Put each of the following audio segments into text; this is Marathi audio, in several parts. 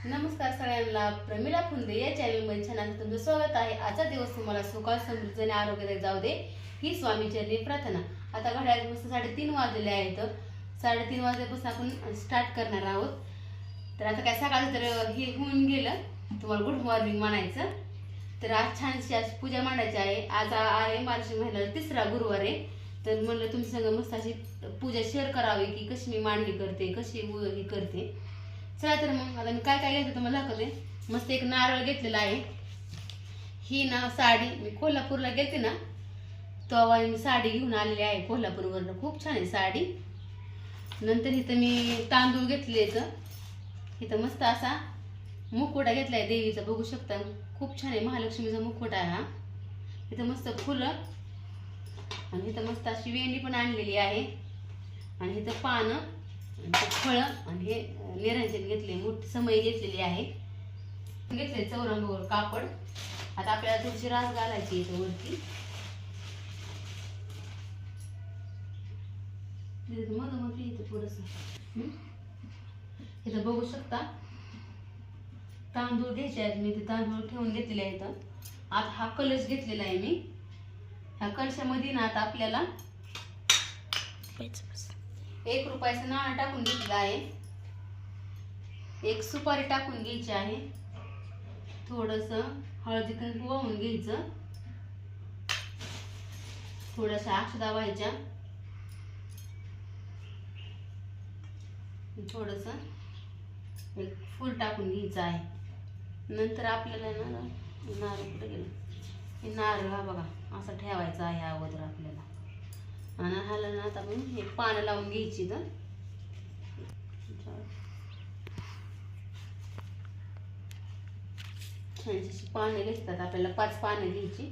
नमस्कार सगळ्यांना, प्रमिला फुंदे या चॅनलमध्ये छान तुमचं स्वागत आहे। आजचा दिवस तुम्हाला सुखात समृद्ध आणि आरोग्यदायी जाऊ दे ही स्वामीचरणी प्रार्थना। आता घड्याळ मस्त 3:30 वाजलेले आहेत। 3:30 वाजल्यापासून आपण स्टार्ट करणार आहोत। तर आता काय सकाळचं तर हे होऊन गेलं, तुम्हाला गुड मॉर्निंग म्हणायचं। तर आज छानशी आज पूजा मांडायची आहे। आज आहे मार्गशीर्ष महिन्याचा 3रा गुरुवार आहे। तर म्हणलं तुमच्या संग मस्त अशी पूजा शेअर करावी की कशी मी मांडणी करते, कशी हे करते। चला तर मग आता मी काय काय घेते तुम्हाला दाखवते। मस्त एक नारळ घेतलेला आहे। ही ना साडी मी कोल्हापूरला गेलते ना, तेव्हा मी साडी घेऊन आलेली आहे कोल्हापूरवरून। खूप छान आहे साडी। नंतर इथं मी तांदूळ घेतले, इथं मस्त असा मुखवटा घेतलाय देवीचा, बघू शकता खूप छान आहे। महालक्ष्मीचा मुखवटा आहे हा। इथं मस्त फुलं आणि इथं मस्त अशी वेणी पण आणलेली आहे। आणि इथं पानं, फळं आणि हे निरंजन घेतले, मोठी समई घेतलेली आहे। घेतले चौरंगावर कापड। आता आपल्याला थोडीशी रास घालायची इथं वरती। मध्ये इथं थोडस इथं बघू शकता तांदूळ घ्यायचे आहेत। मी ते तांदूळ ठेवून घेतलेले आहेत। आता हा कलश घेतलेला आहे मी। ह्या कलशामध्ये ना आता आपल्याला 1 रुपयाचं नाणं टाकून घेतलं आहे। एक सुपारी टाकून घ्यायची आहे। थोडस हळदी कुंकू वाहून घ्यायचं। थोड्याशा अक्षता व्हायच्या। थोडस एक फूल टाकून घ्यायचं आहे। नंतर आपल्याला ना नारळ कुठे गेलं, हे नारळ हा बघा असं ठेवायचं आहे अगोदर आपल्याला। आणि ह्याला ना आता आपण हे पानं लावून घ्यायची। तर छानशी पानं घेतात आपल्याला, 5 पानं घ्यायची।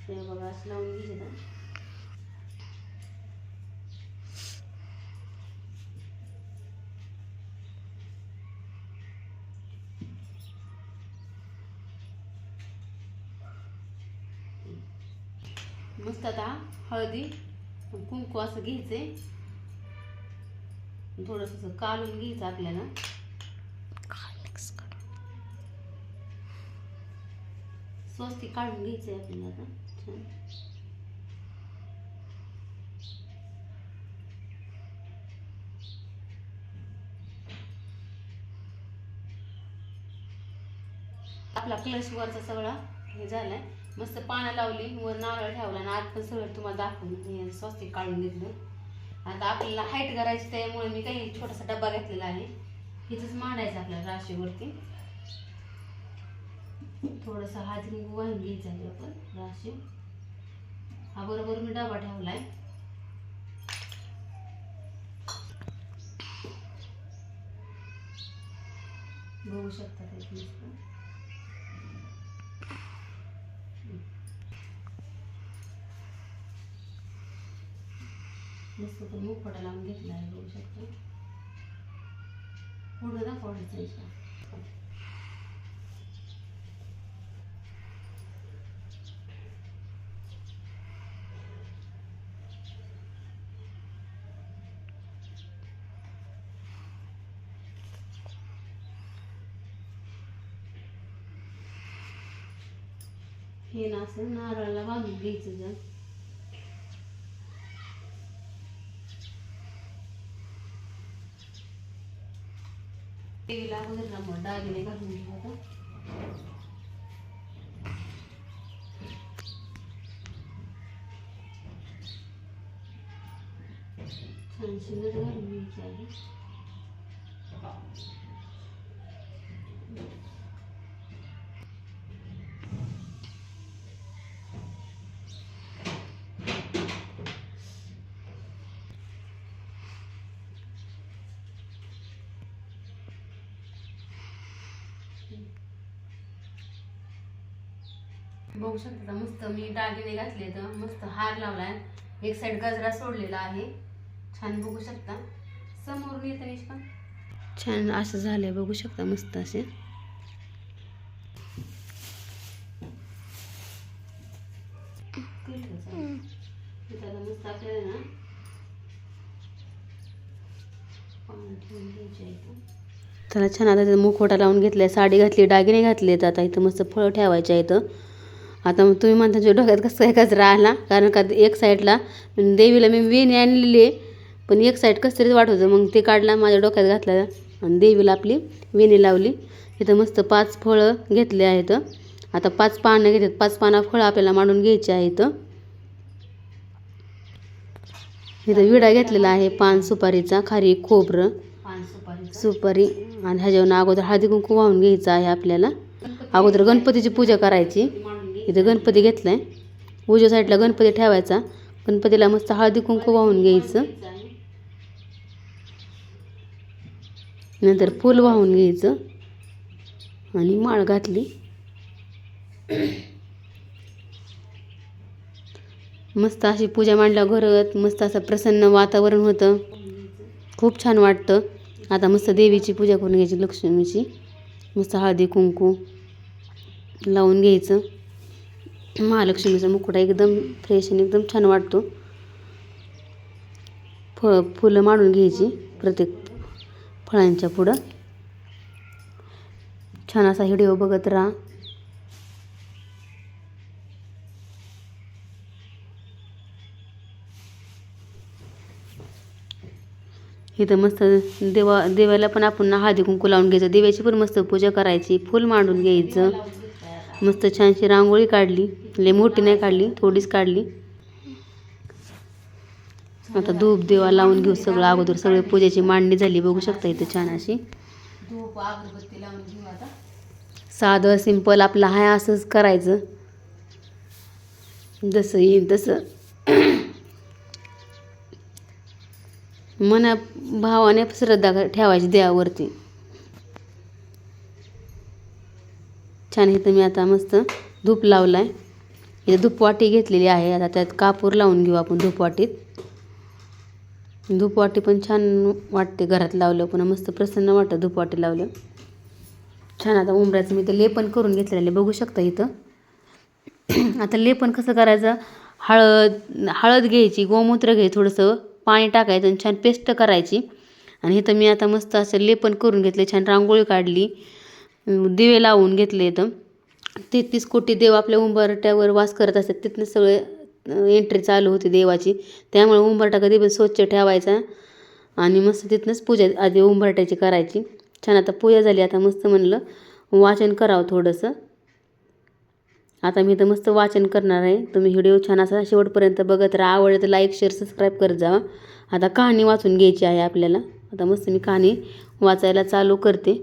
हे बघा असं लावून घ्यायची। तर मस्त आता हळदी कुंकू असं घ्यायचंय, थोडस कालून घ्यायचं आपल्याला। स्वस्तिक काढून घ्यायचंय आपल्याला आता छान। आपला कलश वरचा सगळा हे झालाय। मस्त पानं लावली, वर नारळ ठेवला आणि आत पण सगळं तुम्हाला दाखवून हे स्वस्तिक काढून घेतलं। आता आपल्याला हाईट करायची, त्यामुळे मी काही छोटासा डब्बा घेतलेला आहे। इथंच मांडायचं आपल्याला राशीवरती। थोडासा हळदी कुंकू वाहून घ्यायचा आहे आपण राशी। हा बरोबर मी डबा ठेवलाय। बघू शकता ते मस्त तो मुखवटा लावून घेतला आहे, बघू शकता। पुढे दाखवायचं हे ना असं नारळाला बांधून घ्यायचं। जर देवीला अगोदर ना मग दागिने घालून घ्यायचं। छान शिंदर घालून घ्यायची आहे। बघू शकता मस्त मी दागिने घातले, तर मस्त हार लावलाय। एक साइड गजरा सोडलेला आहे छान, बघू शकता। समोरून येते पण छान असं झालंय, बघू शकता मस्त असे। मस्त आपल्याला ना पाणी ठेवून घ्यायचे आहे। त्याला छान आता मुखवटा लावून घेतला आहे, साडी घातली, दागिने घातलेत. आता इथं मस्त फळं ठेवायचे आहेत. आता मग तुम्ही म्हणता तुझ्या डोक्यात कसं काय कचरा आला, कारण का एक साईडला देवीला मी वेणी आणलेली आहे, पण एक साईड कसं तरीच वाटत होतं. मग ते काढला, माझ्या डोक्यात घातला आणि देवीला आपली वेणी लावली. इथं मस्त 5 फळं घेतले आहेत. आता 5 पानं घेतात, 5 पानं फळं आपल्याला मांडून घ्यायची आहेत. इथं विडा घेतलेला आहे, पान सुपारीचा, खारी, खोबरं, सुपारी आणि ह्याच्यावरून अगोदर हळदी कुंकू वाहून घ्यायचं आहे आपल्याला. अगोदर गणपतीची पूजा करायची. इथं गणपती घेतलाय, उजव्या साईडला गणपती ठेवायचा. गणपतीला मस्त हळदी कुंकू वाहून घ्यायचं, नंतर फूल वाहून घ्यायचं आणि माळ घातली. मस्त अशी पूजा मांडल्यावर घरात मस्त असं प्रसन्न वातावरण होतं, खूप छान वाटतं. आता मस्त देवीची पूजा करून घ्यायची, लक्ष्मीची. मस्त हळदी कुंकू लावून घ्यायचं. महालक्ष्मीचा मुकुटा एकदम फ्रेश आणि एकदम छान वाटतो. फुलं मांडून घ्यायची प्रत्येक फळांच्या पुढं. छान असा व्हिडिओ बघत राहा. इथं मस्त देवाला पण आपण हळदी कुंकू लावून घ्यायचं, देवाची पण मस्त पूजा करायची, फूल मांडून घ्यायचं. मस्त छानशी रांगोळी काढली, लय मोठी नाही काढली, थोडीच काढली. आता धूप देवा लावून घेऊ सगळं. अगोदर सगळे पूजेची मांडणी झाली, बघू शकता इथं छान अशी धूप अगरबत्ती लावून घेऊ. आता साधं सिंपल आपलं आहे असंच करायचं, जसं येईल तसं मना भावाने श्रद्धा ठेवायची देवावरती. छान इथं मी आता मस्त धूप लावला आहे. इथं धूपवाटी घेतलेली आहे. आता त्यात कापूर लावून घेऊ आपण धूपवाटीत. धूपवाटी पण छान वाटते घरात लावलं, पण मस्त प्रसन्न वाटतं धूपवाटी लावलं. छान आता उंबऱ्याचं मी तर लेपन करून घेतलेलं बघू शकता इथं. आता लेपन कसं करायचं, हळद घ्यायची, गोमूत्र घ्यायचं, थोडंसं पाणी टाकायचं आणि छान पेस्ट करायची. आणि इथं मी आता मस्त असं लेपन करून घेतले, छान रांगोळी काढली, दिवे लावून घेतले. इथं 33 कोटी देव आपल्या उंबरट्यावर वास करत असतात, तिथनं सगळे एंट्री चालू होती देवाची. त्यामुळे उंबरटा कधी पण स्वच्छ ठेवायचा आणि मस्त तिथनंच पूजा आधी उंबरट्याची करायची. छान आता पूजा झाली. आता मस्त म्हणलं वाचन करावं थोडंसं. आता मी तर मस्त वाचन करणार आहे. तुम्ही व्हिडिओ छान असा शेवटपर्यंत बघत राहा. आवडलं तर लाईक शेअर सबस्क्राईब करत जावा. आता कहाणी वाचून घ्यायची आहे आपल्याला. आता मस्त मी कहाणी वाचायला चालू करते.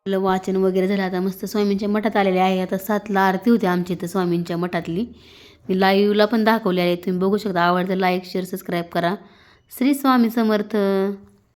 आपलं वाचन वगैरे झालं. आता मस्त स्वामींच्या मठात आलेले आहे. आता 7ला आरती होती आमच्या इथं स्वामींच्या मठातली. मी लाईव्हला पण दाखवली आहे, तुम्ही बघू शकता. आवडतं लाईक शेअर सबस्क्राईब करा. श्री स्वामी समर्थ.